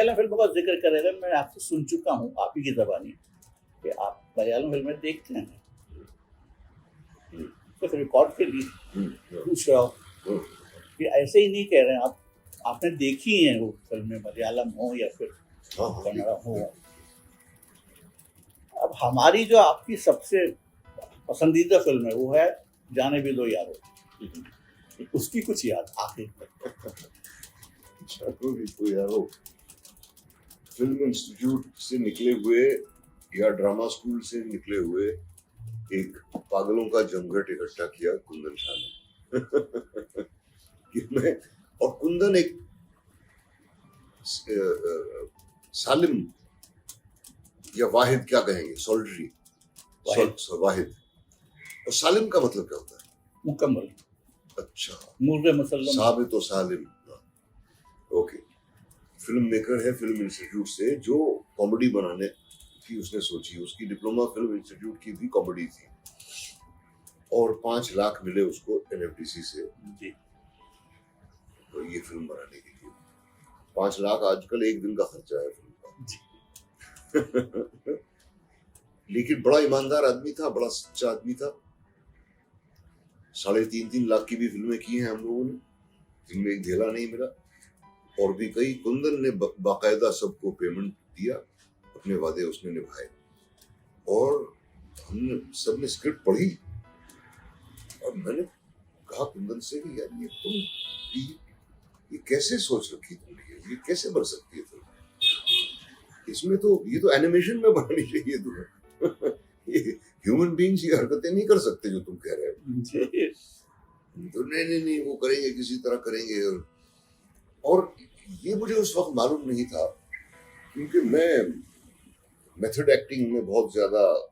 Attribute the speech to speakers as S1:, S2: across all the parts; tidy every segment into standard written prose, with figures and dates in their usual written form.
S1: मलयालम फिल्मों का जिक्र करेगा, मैं आपसे सुन चुका हूँ आप ही की ज़बानी कि आप मलयालम फिल्में देखते हैं, सिर्फ रिकॉर्ड के लिए पूछ रहा हूँ कि ऐसे ही नहीं कह रहे हैं आप, आपने देखी हैं वो फिल्में, मलयालम हो या फिर कन्नड़ा हो। अब हमारी जो आपकी सबसे पसंदीदा फिल्म है वो है जाने भी दो यारो, उसकी कुछ याद आखिर
S2: जानो भी दो यारो फिल्म इंस्टीट्यूट से निकले हुए या ड्रामा स्कूल से निकले हुए एक पागलों का जमघट इकट्ठा किया कुंदन शाह ने कि मैं और कुंदन एक सालिम या वाहिद क्या कहेंगे, सोल्डरी वाहिद। और सालिम का मतलब क्या होता है?
S1: मुकम्मल।
S2: अच्छा,
S1: मुर्रे मुसल्लम
S2: साबित और सालिम। ओके, फिल्म मेकर है फिल्म इंस्टीट्यूट से, जो कॉमेडी बनाने की उसने सोची। उसकी डिप्लोमा फिल्म इंस्टीट्यूट की भी कॉमेडी थी और 5 लाख मिले उसको एनएफडीसी से
S1: जी।
S2: तो ये फिल्म बनाने के लिए 5 लाख आजकल एक दिन का खर्चा है फिल्म का। लेकिन बड़ा ईमानदार आदमी था, बड़ा सच्चा आदमी था। 3.5 लाख की भी फिल्में की हैं हम लोगों ने, जिनमें एक ढेला नहीं मिला। और भी कई, कुंदन ने बाकायदा सबको पेमेंट दिया, अपने वादे उसने निभाए। और हमने सबने स्क्रिप्ट पढ़ी और मैंने कहा कुंदन से कि यार ये कैसे सोच रखी तुमने, ये कैसे बन सकती है फिल्म? इसमें तो ये तो एनिमेशन में बननी चाहिए तुम्हें। ये ह्यूमन बीइंग्स ये हरकतें नहीं कर सकते जो तुम कह रहे हो। तो नहीं वो करेंगे, किसी तरह करेंगे। और ये मुझे उस वक्त मालूम नहीं था, क्योंकि मैं मेथड एक्टिंग में बहुत ज्यादा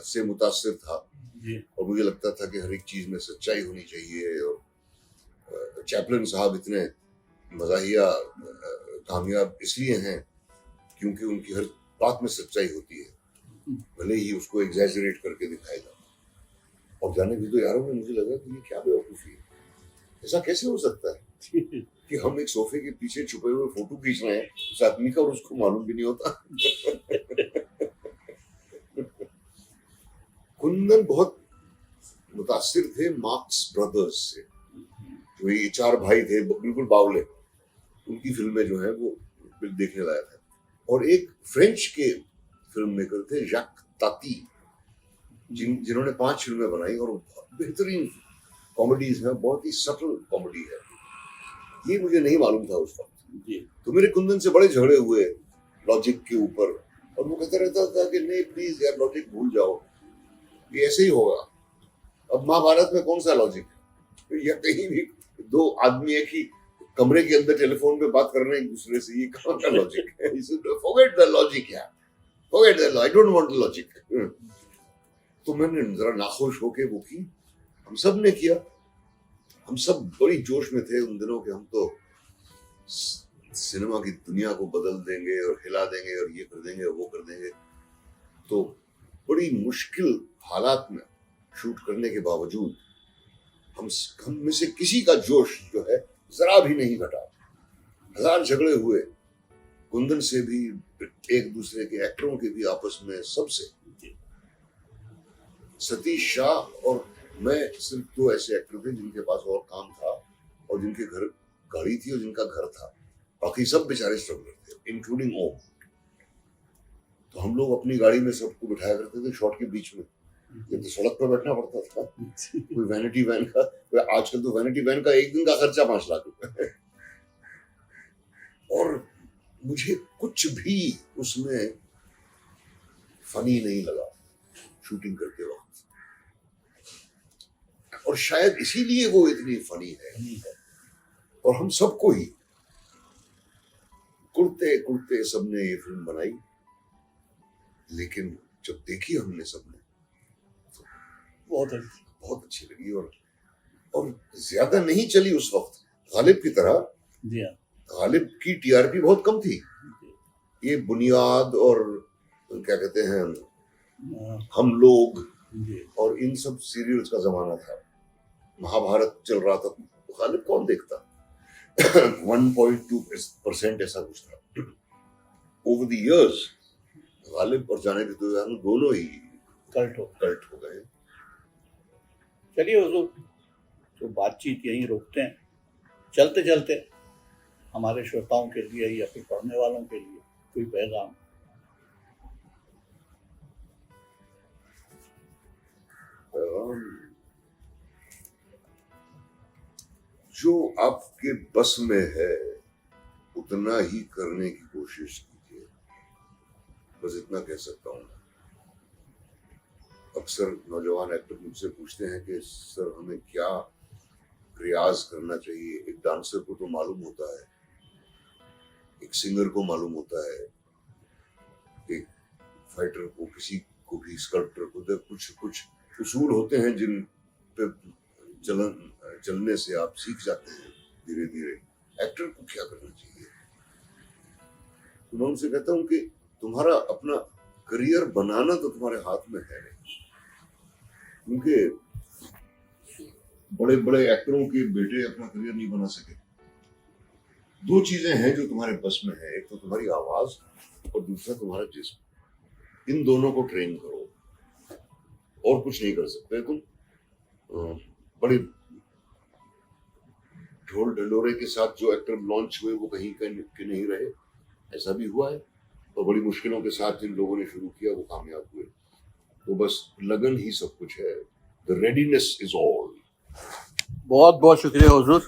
S2: से मुतासिर था और मुझे लगता था कि हर एक चीज में सच्चाई होनी चाहिए। और चैपलिन साहब इतने मज़ाहिया कामयाब इसलिए हैं क्योंकि उनकी हर बात में सच्चाई होती है, भले ही उसको एग्जैजरेट करके दिखाया जाता। और जाने भी तो यारों में मुझे लगा कि ये क्या बेवकूफ़ी है, ऐसा कैसे हो सकता है कि हम एक सोफे के पीछे छुपे हुए फोटो खींच रहे हैं उस आदमी का और उसको मालूम भी नहीं होता। कुंदन बहुत मुतासिर थे मार्क्स ब्रदर्स से, जो ये 4 भाई थे बिल्कुल बावले, उनकी फिल्में जो है वो देखने लायक है। और एक फ्रेंच के फिल्म मेकर थे जैक ताती, जिन्होंने 5 फिल्में बनाई और बेहतरीन कॉमेडीज हैं, बहुत ही सटल कॉमेडी है। ये मुझे नहीं मालूम था उस वक्त। तो मेरे कुंदन से बड़े झगड़े हुए लॉजिक के ऊपर, और वो कहता रहता था कि नहीं प्लीज यार लॉजिक भूल जाओ, ये ऐसे ही होगा। अब महाभारत में कौन सा लॉजिक है, या कहीं भी 2 आदमी एक ही कमरे के अंदर टेलीफोन पे बात कर रहे हैं एक दूसरे से, ये कहाँ का लॉजिक है? फॉरगेट द लॉजिक यार, forget the logic, I don't want the logic. तो मैंने जरा नाखुश होके वो की, हम सब ने किया। हम सब बड़ी जोश में थे उन दिनों के, हम तो सिनेमा की दुनिया को बदल देंगे और हिला देंगे और ये कर देंगे और वो कर देंगे। तो बड़ी मुश्किल हालात में शूट करने के बावजूद हम में से किसी का जोश जो है जरा भी नहीं घटा। 1000 झगड़े हुए, कुंदन से भी, एक दूसरे के एक्टरों के भी, आपस में सबसे। सतीश शाह और मैं सिर्फ 2 ऐसे एक्टर थे जिनके पास और काम था और जिनके घर गाड़ी थी और जिनका घर था, बाकी सब बेचारे स्ट्रगलर थे, इंक्लूडिंग ओम। तो हम लोग अपनी गाड़ी में सबको बिठाया करते थे शॉट के बीच में, ये तो सड़क पर बैठना पड़ता था। कोई वैनिटी वैन का, आजकल तो वैनिटी वैन का एक दिन का खर्चा 5 लाख रुपए है। और मुझे कुछ भी उसमें फनी नहीं लगा शूटिंग करते वक्त, और शायद इसीलिए वो इतनी फनी है। और हम सबको ही कुर्ते कुर्ते सबने ये फिल्म बनाई, लेकिन जब देखी हमने सबने तो बहुत अच्छी लगी। और ज्यादा नहीं चली उस वक्त, गालिब की तरह। गालिब की टीआरपी बहुत कम थी। ये बुनियाद और क्या कहते हैं हम लोग और इन सब सीरियल्स का जमाना था, महाभारत चल रहा था, तो गालिब कौन देखता? 1.2% ऐसा कुछ था। over the years, गालिब और जाने के दोनों ही
S1: कल्ट
S2: हो गए।
S1: चलिए हुजूर, तो बातचीत यहीं रोकते हैं। चलते चलते हमारे श्रोताओं के लिए या फिर पढ़ने वालों के लिए कोई पैगाम?
S2: जो आपके बस में है उतना ही करने की कोशिश कीजिए, बस इतना कह सकता हूँ। अक्सर नौजवान एक्टर मुझसे पूछते हैं कि सर हमें क्या रियाज करना चाहिए। एक डांसर को तो मालूम होता है, एक सिंगर को मालूम होता है, एक फाइटर को, किसी को भी, स्कल्प्टर को, कुछ कुछ उसूल होते हैं जिन पे चलने से आप सीख जाते हैं धीरे धीरे। एक्टर को क्या करना चाहिए? तो मैं उनसे कहता हूँ कि तुम्हारा अपना करियर बनाना तो तुम्हारे हाथ में है नहीं, क्योंकि बड़े बड़े एक्टरों के बेटे अपना करियर नहीं बना सके। दो चीजें हैं जो तुम्हारे बस में है, एक तो तुम्हारी आवाज और दूसरा तुम्हारा जिस्म। इन दोनों को ट्रेन करो, और कुछ नहीं कर सकते तुम। बड़े ढोल ढंडोरे के साथ जो एक्टर लॉन्च हुए वो कहीं के नहीं रहे, ऐसा भी हुआ है। और बड़ी मुश्किलों के साथ जिन लोगों ने शुरू किया वो कामयाब हुए। तो बस लगन ही सब कुछ है। The readiness is all.
S1: बहुत बहुत शुक्रिया हुजूर।